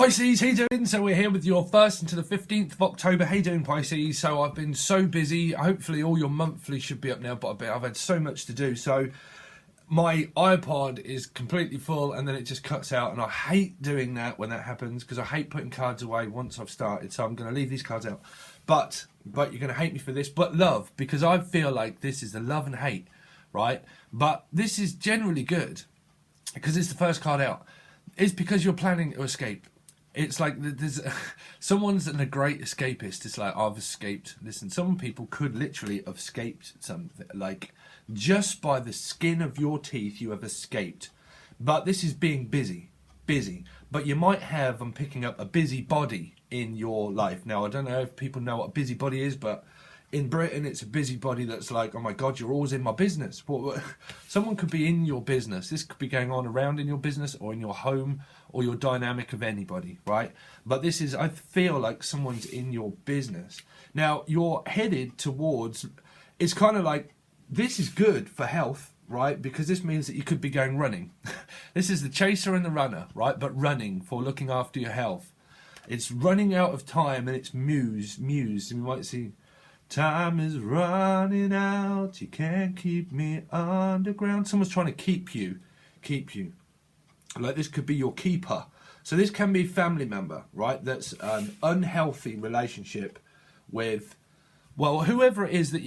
Pisces, how you doing? So we're here with your 1st into the 15th of October. How you doing, Pisces? So I've been so busy. Hopefully all your monthly should be up now, but I've had so much to do. So my iPod is completely full and then it just cuts out, and I hate doing that when that happens because I hate putting cards away once I've started. So I'm going to leave these cards out. But you're going to hate me for this. But love, because I feel like this is the love and hate, right? But this is generally good because it's the first card out. It's because you're planning to escape. It's like there's someone's a great escapist. It's like, I've escaped. Listen, some people could literally have escaped something, like just by the skin of your teeth you have escaped. But this is being busy. But you might have, I'm picking up, a busy body in your life. Now, I don't know if people know what a busybody is, but in Britain, it's a busybody that's like, oh my God, you're always in my business. Someone could be in your business. This could be going on around in your business or in your home or your dynamic of anybody, right? But this is, I feel like someone's in your business. Now, you're headed towards, it's kind of like, this is good for health, right? Because this means that you could be going running. This is the chaser and the runner, right? But running for looking after your health. It's running out of time and it's muse. And you might see, time is running out, you can't keep me underground. Someone's trying to keep you. Like this could be your keeper. So this can be a family member, right? That's an unhealthy relationship with, well, whoever it is that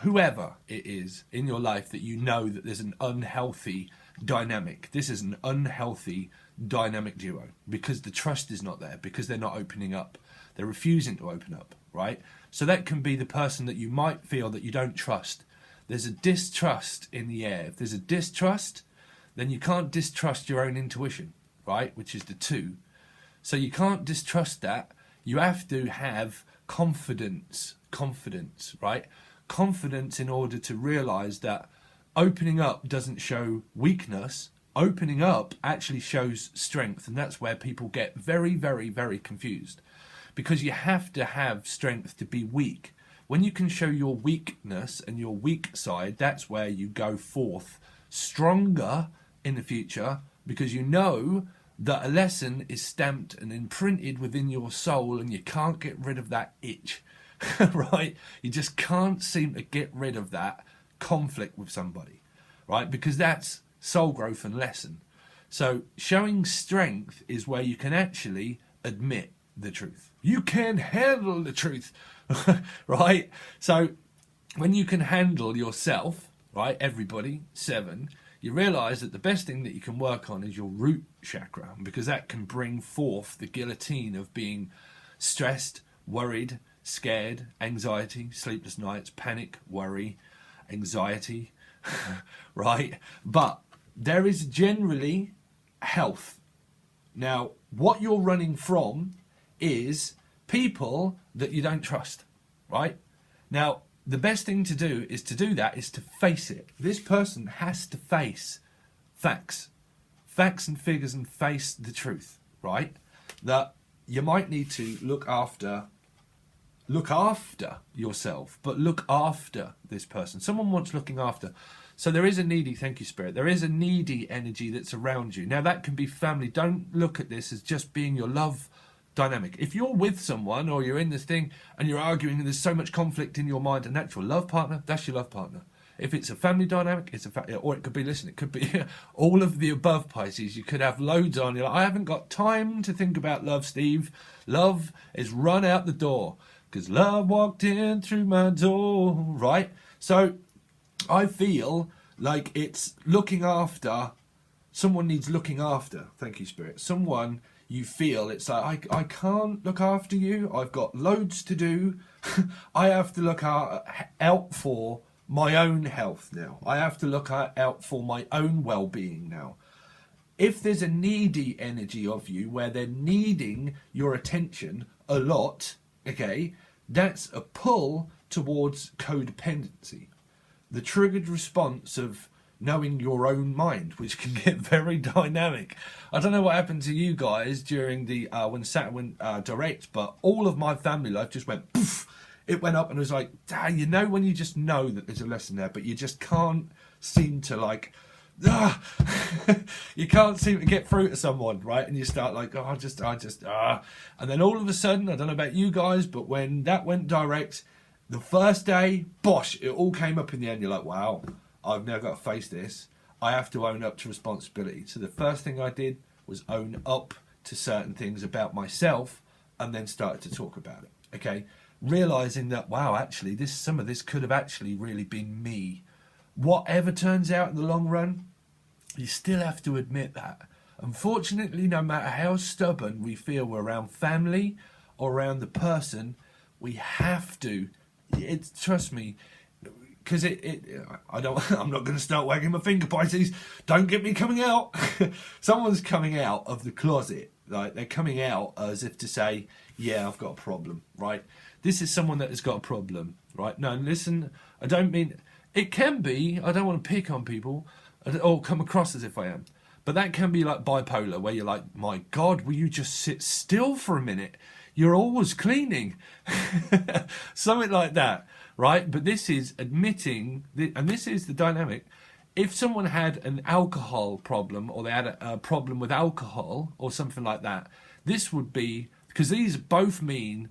whoever it is in your life that you know that there's an unhealthy dynamic. This is an unhealthy dynamic duo because the trust is not there, because they're not opening up. They're refusing to open up, right? So that can be the person that you might feel that you don't trust. There's a distrust in the air. If there's a distrust, then you can't distrust your own intuition, right? Which is the 2. So you can't distrust that. You have to have confidence, right? Confidence in order to realize that opening up doesn't show weakness. Opening up actually shows strength. And that's where people get very, very, very confused. Because you have to have strength to be weak. When you can show your weakness and your weak side, that's where you go forth stronger in the future, because you know that a lesson is stamped and imprinted within your soul and you can't get rid of that itch, right? You just can't seem to get rid of that conflict with somebody, right? Because that's soul growth and lesson. So showing strength is where you can actually admit the truth. You can handle the truth, right? So when you can handle yourself, right, everybody, 7, you realize that the best thing that you can work on is your root chakra, because that can bring forth the guillotine of being stressed, worried, scared, anxiety, sleepless nights, panic, worry, anxiety, right? But there is generally health. Now, what you're running from is people that you don't trust, right? Now, the best thing to do is to face it. This person has to face facts and figures, and face the truth, right? That you might need to look after yourself, but look after this person. Someone wants looking after. So there is a needy, thank you, Spirit. There is a needy energy that's around you. Now, that can be family. Don't look at this as just being your love dynamic. If you're with someone or you're in this thing and you're arguing and there's so much conflict in your mind and that's your love partner, that's your love partner. If it's a family dynamic, it's or it could be, listen, it could be all of the above, Pisces. You could have loads on. You're like, I haven't got time to think about love, Steve. Love is run out the door because love walked in through my door, right? So I feel like it's looking after. Someone needs looking after. Thank you, Spirit. Someone you feel it's like, I can't look after you. I've got loads to do. I have to look out for my own health now. I have to look out for my own well-being now. If there's a needy energy of you where they're needing your attention a lot, okay, that's a pull towards codependency. The triggered response of knowing your own mind, which can get very dynamic. I don't know what happened to you guys during the when Saturn went direct, but all of my family life just went poof. It went up and it was like, you know, when you just know that there's a lesson there, but you just can't seem to like you can't seem to get through to someone, right? And you start like, oh, and then all of a sudden, I don't know about you guys, but when that went direct, the first day, bosh, it all came up in the end. You're like, wow, I've now got to face this. I have to own up to responsibility. So the first thing I did was own up to certain things about myself, and then started to talk about it. Okay, realizing that, wow, actually, some of this could have actually really been me. Whatever turns out in the long run, you still have to admit that. Unfortunately, no matter how stubborn we feel we're around family or around the person, we have to. Trust me, because I'm not going to start wagging my finger, Pisces. Don't get me coming out. Someone's coming out of the closet. Like, they're coming out as if to say, yeah, I've got a problem, right? This is someone that has got a problem, right? No, listen, I don't mean, it can be, I don't want to pick on people or come across as if I am, but that can be like bipolar, where you're like, my God, will you just sit still for a minute? You're always cleaning. Something like that, right? But this is admitting, and this is the dynamic. If someone had an alcohol problem, or they had a problem with alcohol or something like that, this would be, because these both mean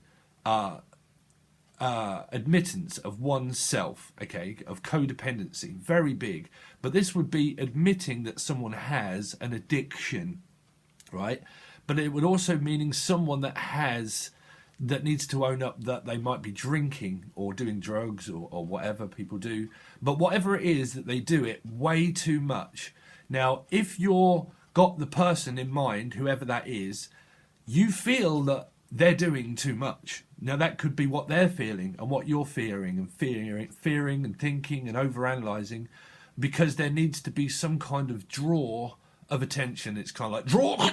admittance of oneself, okay, of codependency, very big. But this would be admitting that someone has an addiction, right? But it would also meaning someone that needs to own up that they might be drinking or doing drugs or whatever people do. But whatever it is that they do it way too much. Now, if you're got the person in mind, whoever that is, you feel that they're doing too much. Now, that could be what they're feeling and what you're fearing and thinking and overanalyzing, because there needs to be some kind of draw of attention. It's kind of like draw,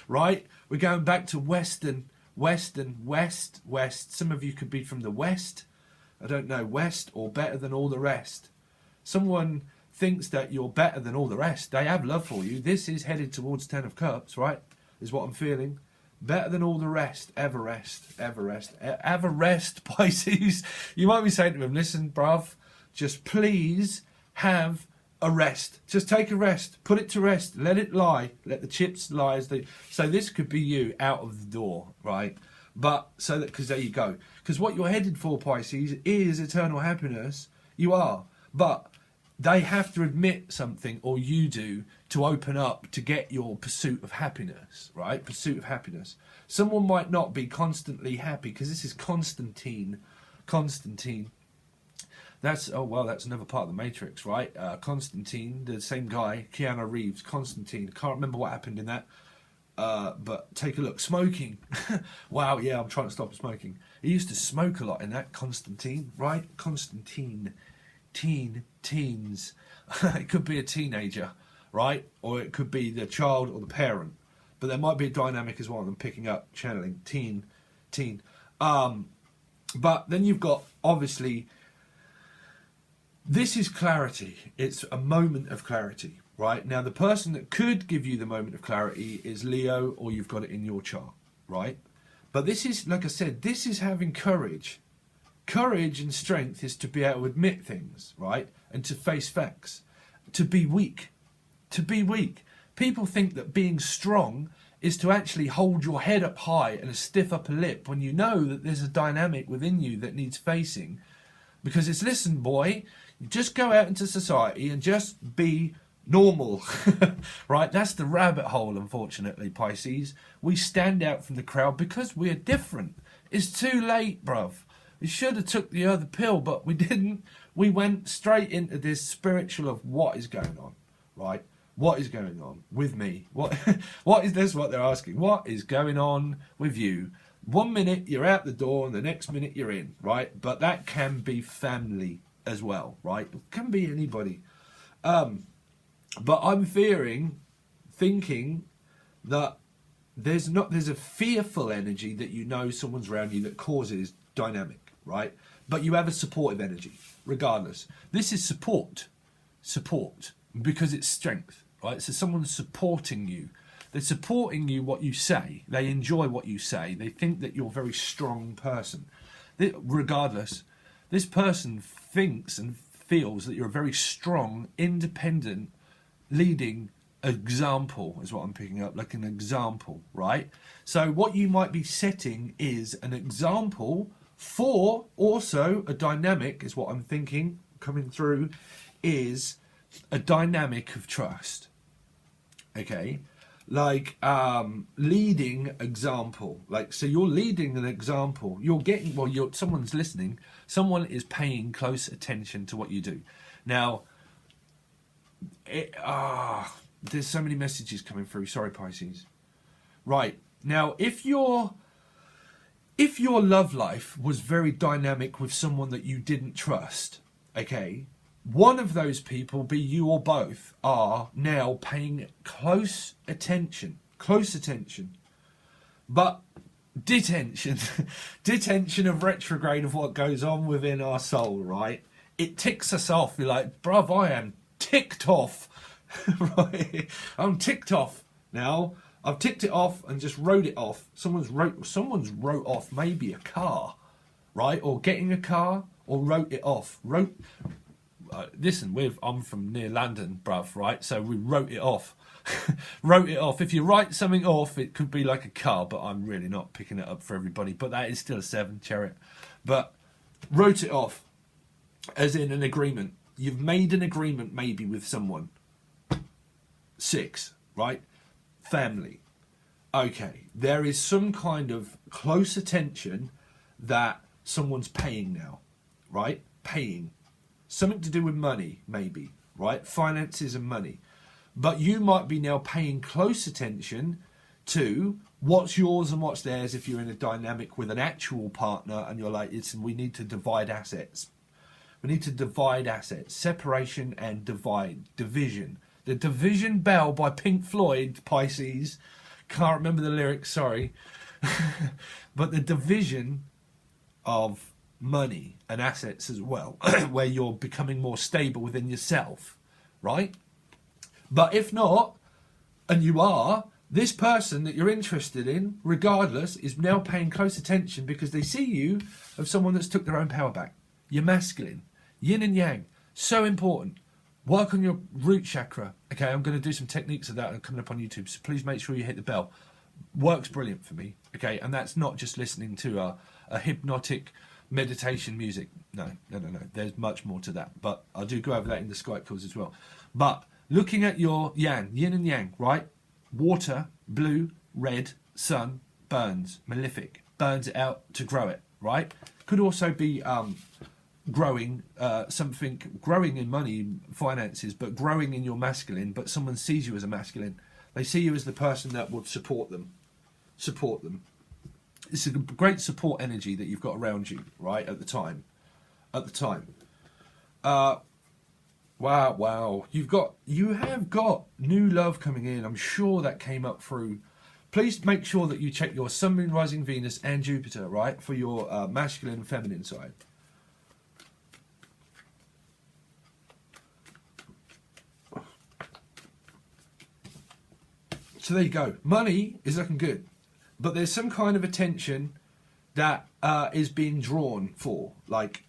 right? We're going back to west. Some of you could be from the west. I don't know, west or better than all the rest. Someone thinks that you're better than all the rest. They have love for you. This is headed towards 10 of Cups, right? Is what I'm feeling. Better than all the rest. Ever rest, Pisces. You might be saying to him, listen, bruv, just please have a rest. Just take a rest. Put it to rest. Let it lie. Let the chips lie. So this could be you out of the door, right? But so that, because there you go. Because what you're headed for, Pisces, is eternal happiness. You are. But they have to admit something, or you do, to open up to get your pursuit of happiness, right? Pursuit of happiness. Someone might not be constantly happy, because this is Constantine. That's, oh, well, that's another part of the Matrix, right? Constantine, the same guy, Keanu Reeves, Constantine. Can't remember what happened in that, but take a look. Smoking. Wow, yeah, I'm trying to stop smoking. He used to smoke a lot in that, Constantine, right? Constantine. Teens. It could be a teenager, right? Or it could be the child or the parent. But there might be a dynamic as well. I'm picking up, channeling, teen. But then you've got, obviously, this is clarity. It's a moment of clarity, right? Now, the person that could give you the moment of clarity is Leo, or you've got it in your chart, right? But this is, like I said, this is having courage. Courage and strength is to be able to admit things, right? And to face facts. To be weak. People think that being strong is to actually hold your head up high and a stiff upper lip, when you know that there's a dynamic within you that needs facing. Because it's, listen, boy, you just go out into society and just be normal, right? That's the rabbit hole, unfortunately, Pisces. We stand out from the crowd because we're different. It's too late, bruv. We should have took the other pill, but we didn't. We went straight into this spiritual of what is going on, right? What is going on with me? What is this? What they're asking? What is going on with you? 1 minute you're out the door and the next minute you're in, right? But that can be family as well, right? It can be anybody. But I'm thinking that there's a fearful energy that you know someone's around you that causes dynamic, right? But you have a supportive energy, regardless. This is support, because it's strength, right? So someone's supporting you. They're supporting you, what you say. They enjoy what you say. They think that you're a very strong person. Regardless, this person thinks and feels that you're a very strong, independent, leading example is what I'm picking up, like an example, right? So what you might be setting is an example for also a dynamic, is what I'm thinking coming through, is a dynamic of trust. Okay, like leading example, like, so you're leading an example, you're getting, well, you're, someone's listening, someone is paying close attention to what you do. Now there's so many messages coming through, sorry Pisces. Right, now if your love life was very dynamic with someone that you didn't trust, okay, one of those people, be you or both, are now paying close attention, but detention, detention of retrograde of what goes on within our soul, right? It ticks us off. You're like, bruv, I am ticked off, right? I'm ticked off now. I've ticked it off and just wrote it off. Someone's wrote off maybe a car, right? Or getting a car, or wrote it off. Listen, I'm from near London, bruv, right? So we wrote it off. Wrote it off. If you write something off, it could be like a car, but I'm really not picking it up for everybody. But that is still a 7, chariot. But wrote it off, as in an agreement. You've made an agreement maybe with someone. 6, right? Family. Okay, there is some kind of close attention that someone's paying now, right? Paying. Something to do with money, maybe, right? Finances and money. But you might be now paying close attention to what's yours and what's theirs if you're in a dynamic with an actual partner and you're like, listen, we need to divide assets. We need to divide assets. Separation and division. The Division Bell by Pink Floyd, Pisces. Can't remember the lyrics, sorry. But the division of money and assets as well, where you're becoming more stable within yourself, right? But if not, and you are, this person that you're interested in, regardless, is now paying close attention because they see you as someone that's took their own power back. You're masculine. Yin and yang. So important. Work on your root chakra. Okay, I'm going to do some techniques of that and coming up on YouTube, so please make sure you hit the bell. Works brilliant for me. Okay, and that's not just listening to a hypnotic meditation music. No. There's much more to that, but I do go over that in the SKYPE calls as well. But looking at your yang, yin and yang, right? Water, blue, red, sun, burns, malefic, burns it out to grow it, right? Could also be growing something, growing in money, finances, but growing in your masculine, but someone sees you as a masculine. They see you as the person that would support them. It's a great support energy that you've got around you, right, at the time. Wow. You have got new love coming in. I'm sure that came up through. Please make sure that you check your Sun, Moon, Rising, Venus and Jupiter, right, for your masculine and feminine side. So there you go. Money is looking good. But there's some kind of attention that is being drawn for, like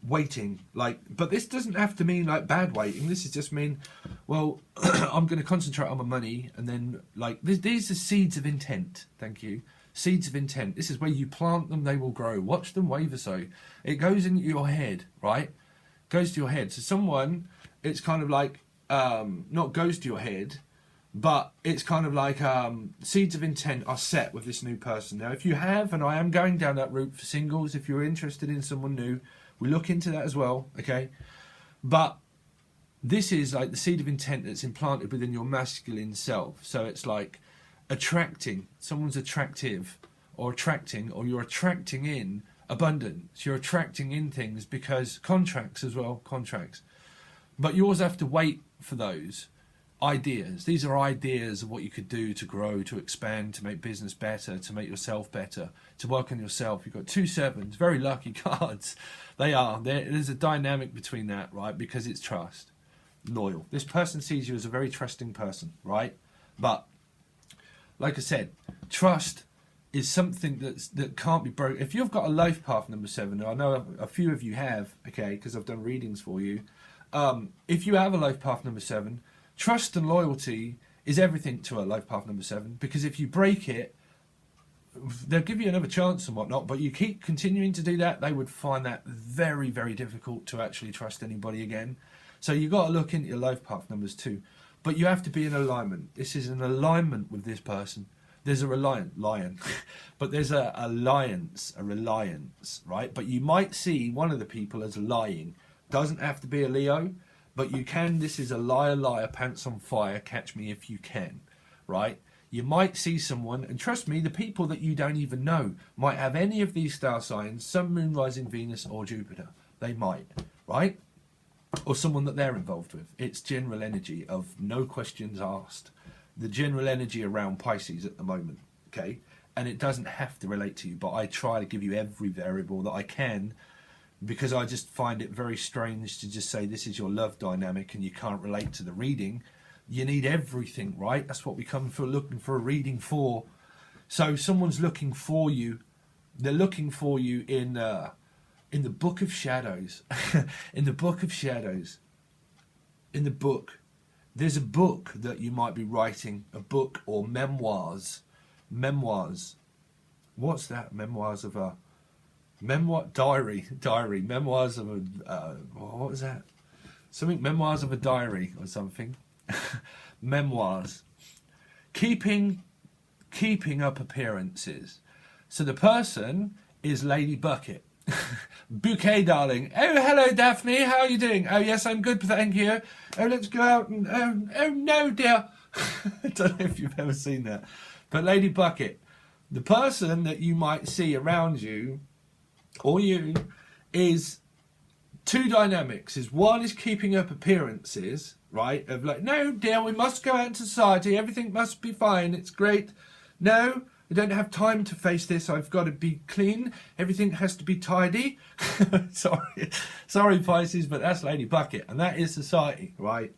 waiting, but this doesn't have to mean like bad waiting. This is just mean, well, I'm going to concentrate on my money, and then these are seeds of intent. Thank you. Seeds of intent. This is where you plant them, they will grow. Watch them waver. So it goes into your head, right? Goes to your head. So someone, it's kind of like not goes to your head, but it's kind of like seeds of intent are set with this new person. Now, if you have, and I am going down that route for singles, if you're interested in someone new, we look into that as well, okay? But this is like the seed of intent that's implanted within your masculine self. So it's like attracting, someone's attractive or attracting, or you're attracting in abundance. You're attracting in things because contracts as well, contracts. But you always have to wait for those ideas. These are ideas of what you could do to grow, to expand, to make business better, to make yourself better, to work on yourself. You've got 2 sevens, very lucky cards. They are. There's a dynamic between that, right? Because it's trust, loyal. This person sees you as a very trusting person, right? But like I said, trust is something that can't be broken. If you've got a life path number 7, and I know a few of you have, okay, because I've done readings for you. If you have a life path number 7, trust and loyalty is everything to a life path number 7, because if you break it, they'll give you another chance and whatnot, but you keep continuing to do that, they would find that very, very difficult to actually trust anybody again. So you've got to look into your life path numbers too. But you have to be in alignment. This is an alignment with this person. There's a lion, but there's a reliance, right? But you might see one of the people as lying. Doesn't have to be a Leo, but you can. This is a liar, pants on fire, catch me if you can, right? You might see someone, and trust me, the people that you don't even know might have any of these star signs, Sun, Moon, Rising, Venus, or Jupiter. They might, right? Or someone that they're involved with. It's general energy of no questions asked. The general energy around Pisces at the moment, okay? And it doesn't have to relate to you, but I try to give you every variable that I can, because I just find it very strange to just say this is your love dynamic and you can't relate to the reading. You need everything, right? That's what we come for, looking for a reading for. So someone's looking for you. They're looking for you in the Book of Shadows. In the Book of Shadows. In the book. There's a book that you might be writing, a book or memoirs. Memoirs. What's that? Memoirs of a... Diary. Memoirs of a... what was that? Something, memoirs of a diary or something. Memoirs. Keeping up appearances. So the person is Lady Bucket. Bouquet, darling. Oh, hello, Daphne. How are you doing? Oh, yes, I'm good, thank you. Oh, let's go out and... Oh, no, dear. I don't know if you've ever seen that. But Lady Bucket, the person that you might see around you, or you, is two dynamics. One is keeping up appearances, right? Of like, no, dear, we must go out in society. Everything must be fine. It's great. No, I don't have time to face this. I've got to be clean. Everything has to be tidy. Sorry, Pisces, but that's Lady Bucket, and that is society, right?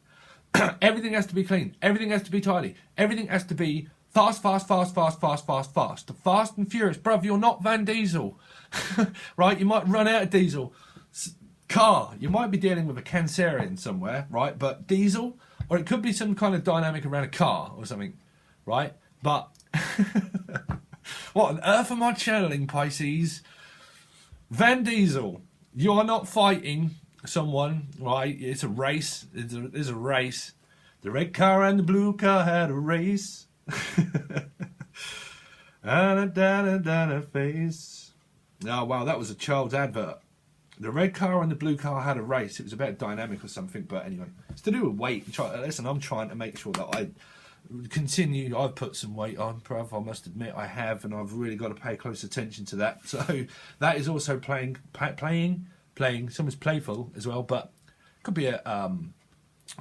Everything has to be clean. Everything has to be tidy. Everything has to be fast. The Fast and Furious. Bruv, you're not Van Diesel, right? You might run out of diesel. Car, you might be dealing with a Cancerian somewhere, right? But diesel, or it could be some kind of dynamic around a car or something, right? But what on earth am I channeling, Pisces? Van Diesel, you are not fighting someone, right? It's a race. There's a race. The red car and the blue car had a race. And a face. Oh, wow, that was a child's advert. The red car and the blue car had a race. It was about dynamic or something, but anyway, it's to do with weight. Listen, I'm trying to make sure that I continue. I've put some weight on, bruv. I must admit I have, and I've really got to pay close attention to that. So that is also playing. Someone's playful as well, but could be a.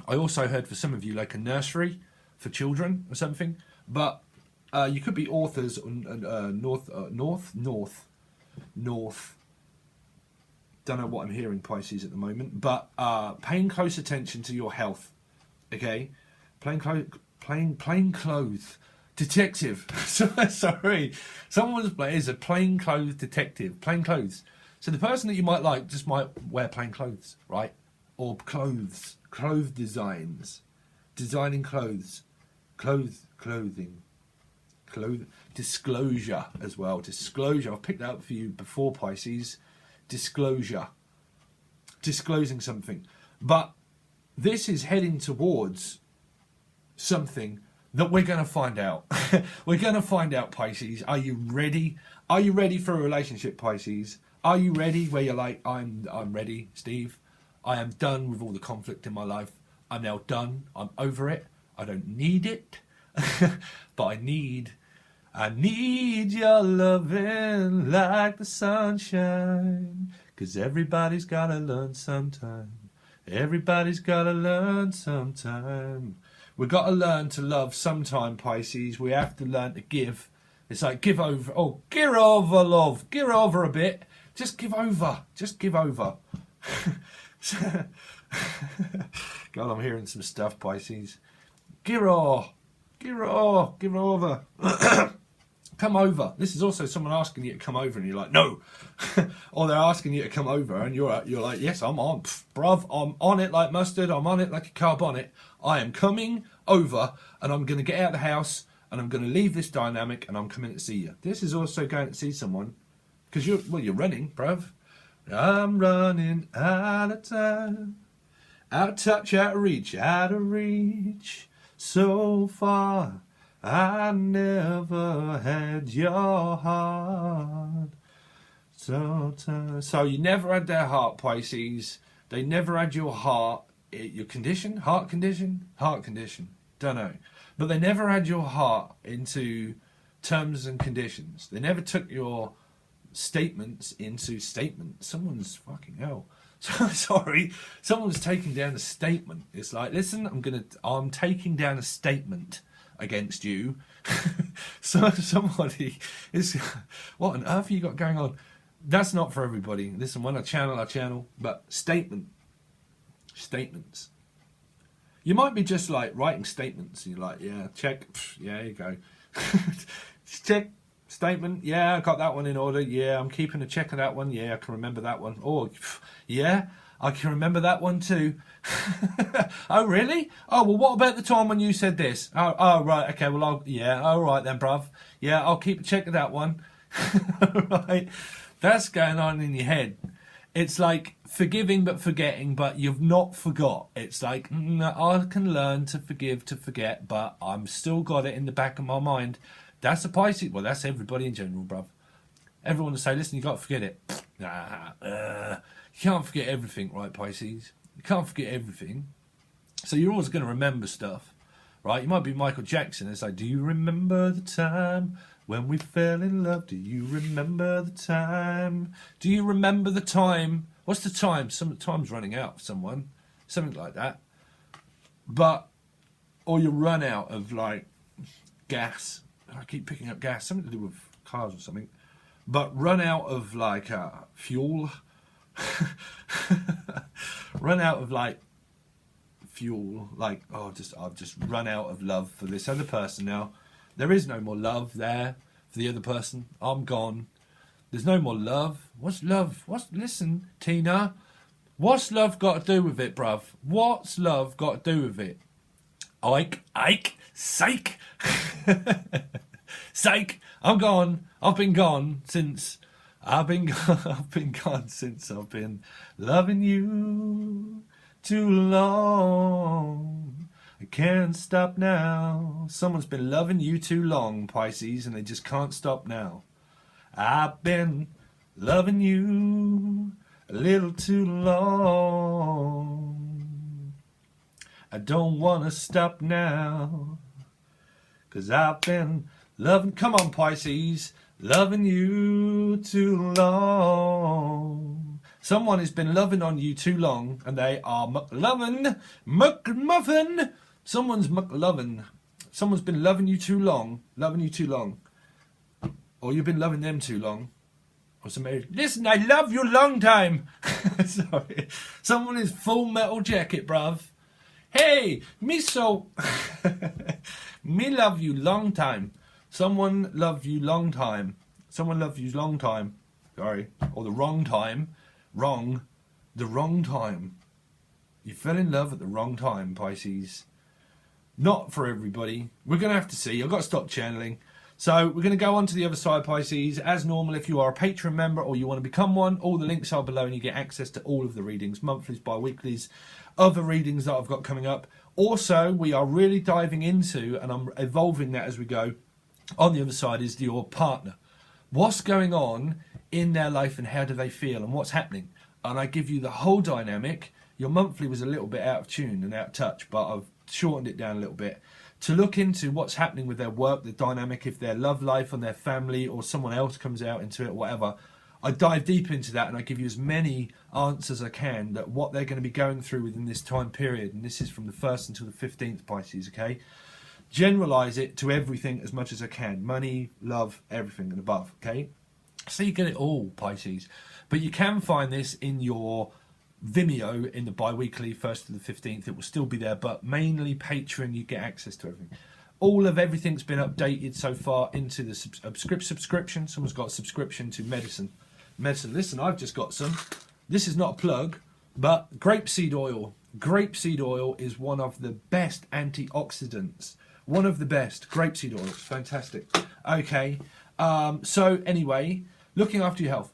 I also heard for some of you like a nursery for children or something, but you could be authors on north. Don't know what I'm hearing, Pisces, at the moment, but paying close attention to your health. Okay, plain clothes detective. Sorry, someone's is a plain clothes detective. Plain clothes. So the person that you might like just might wear plain clothes, right? Or clothes, designs, designing clothes, clothing. Disclosure as well. Disclosure. I've picked that up for you before, Pisces. Disclosure. Disclosing something. But this is heading towards something that we're going to find out. We're going to find out, Pisces. Are you ready? Are you ready for a relationship, Pisces? Are you ready where you're like, I'm ready, Steve. I am done with all the conflict in my life. I'm now done. I'm over it. I don't need it. But I need your loving like the sunshine. 'Cause everybody's gotta learn sometime. Everybody's gotta learn sometime. We've got to learn to love sometime, Pisces. We have to learn to give. It's like give over. Oh, give over, love. Give over a bit. Just give over. Just give over. God, I'm hearing some stuff, Pisces. Give over. Because come over. This is also someone asking you to come over and you're like, no. Or they're asking you to come over and you're like, yes, I'm on. Pff, bruv, I'm on it like mustard. I'm on it like a car bonnet. I am coming over and I'm going to get out of the house and I'm going to leave this dynamic and I'm coming to see you. This is also going to see someone because you're running, bruv. I'm running out of time. Out of touch, out of reach, so far. I never had your heart. So you never had their heart, Pisces. They never had your heart. Your condition? Heart condition? Heart condition. Don't know. But they never had your heart into terms and conditions. They never took your statements into statements. Someone's fucking hell. Sorry, someone's taking down a statement. It's like, listen, I'm taking down a statement against you. So somebody is, what on earth have you got going on? That's not for everybody. Listen, when I channel, but statements. You might be just like writing statements and you're like, yeah, check, yeah, you go. Check, statement, yeah, I got that one in order, yeah, I'm keeping a check of that one, yeah, I can remember that one. Oh, yeah, I can remember that one too. Oh, really? Oh, well, what about the time when you said this? Oh, right, okay, well, all right then, bruv. Yeah, I'll keep a check of that one. Right, that's going on in your head. It's like forgiving but forgetting, but you've not forgot. It's like, I can learn to forgive, to forget, but I'm still got it in the back of my mind. That's a Pisces. Well, that's everybody in general, bruv. Everyone will say, listen, you got to forget it. You can't forget everything, right, Pisces? You can't forget everything. So you're always going to remember stuff, right? You might be Michael Jackson. It's like, do you remember the time when we fell in love? Do you remember the time? Do you remember the time? What's the time? Some time's running out for someone. Something like that. Or you run out of, like, gas. I keep picking up gas, something to do with cars or something. But run out of like fuel. Run out of like fuel. Like, I've just run out of love for this other person now. There is no more love there for the other person. I'm gone. There's no more love. What's love? Listen, Tina. What's love got to do with it, bruv? What's love got to do with it? Ike, psych. Psych, I'm gone. I've been gone since I've been loving you too long. I can't stop now. Someone's been loving you too long, Pisces, and they just can't stop now. I've been loving you a little too long. I don't want to stop now. 'Cause I've been loving, come on Pisces, loving you too long. Someone has been loving on you too long and they are muck-loving. Someone's muck-loving. Someone's been loving you too long. Or you've been loving them too long. Or somebody, listen, I love you long time. Sorry. Someone is Full Metal Jacket, bruv. Hey, me love you long time. Someone love you long time. Someone love you long time. Sorry. Or the wrong time. The wrong time. You fell in love at the wrong time, Pisces. Not for everybody. We're going to have to see. I've got to stop channeling. So we're going to go on to the other side, Pisces. As normal, if you are a Patreon member or you want to become one, all the links are below and you get access to all of the readings, monthlies, bi-weeklies, other readings that I've got coming up. Also, we are really diving into, and I'm evolving that as we go, on the other side is your partner. What's going on in their life and how do they feel and what's happening? And I give you the whole dynamic. Your monthly was a little bit out of tune and out of touch, but I've shortened it down a little bit to look into what's happening with their work, the dynamic, if their love life and their family or someone else comes out into it, whatever. I dive deep into that and I give you as many answers as I can that what they're going to be going through within this time period. And this is from the 1st until the 15th, Pisces, okay? Generalize it to everything as much as I can. Money, love, everything and above, okay? So you get it all, Pisces. But you can find this in your Vimeo in the bi-weekly 1st to the 15th. It will still be there, but mainly Patreon, you get access to everything. All of everything's been updated so far into the subscription. Someone's got a subscription to medicine. Listen, I've just got some. This is not a plug, but grapeseed oil. Grapeseed oil is one of the best antioxidants. One of the best. Grapeseed oil. It's fantastic. Okay. So anyway, looking after your health.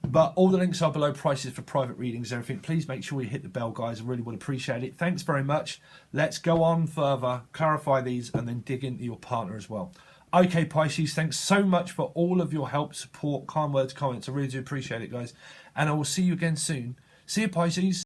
But all the links are below, prices for private readings and everything. Please make sure you hit the bell, guys. I really would appreciate it. Thanks very much. Let's go on further, clarify these, and then dig into your partner as well. Okay, Pisces, thanks so much for all of your help, support, kind words, comments. I really do appreciate it, guys. And I will see you again soon. See you, Pisces.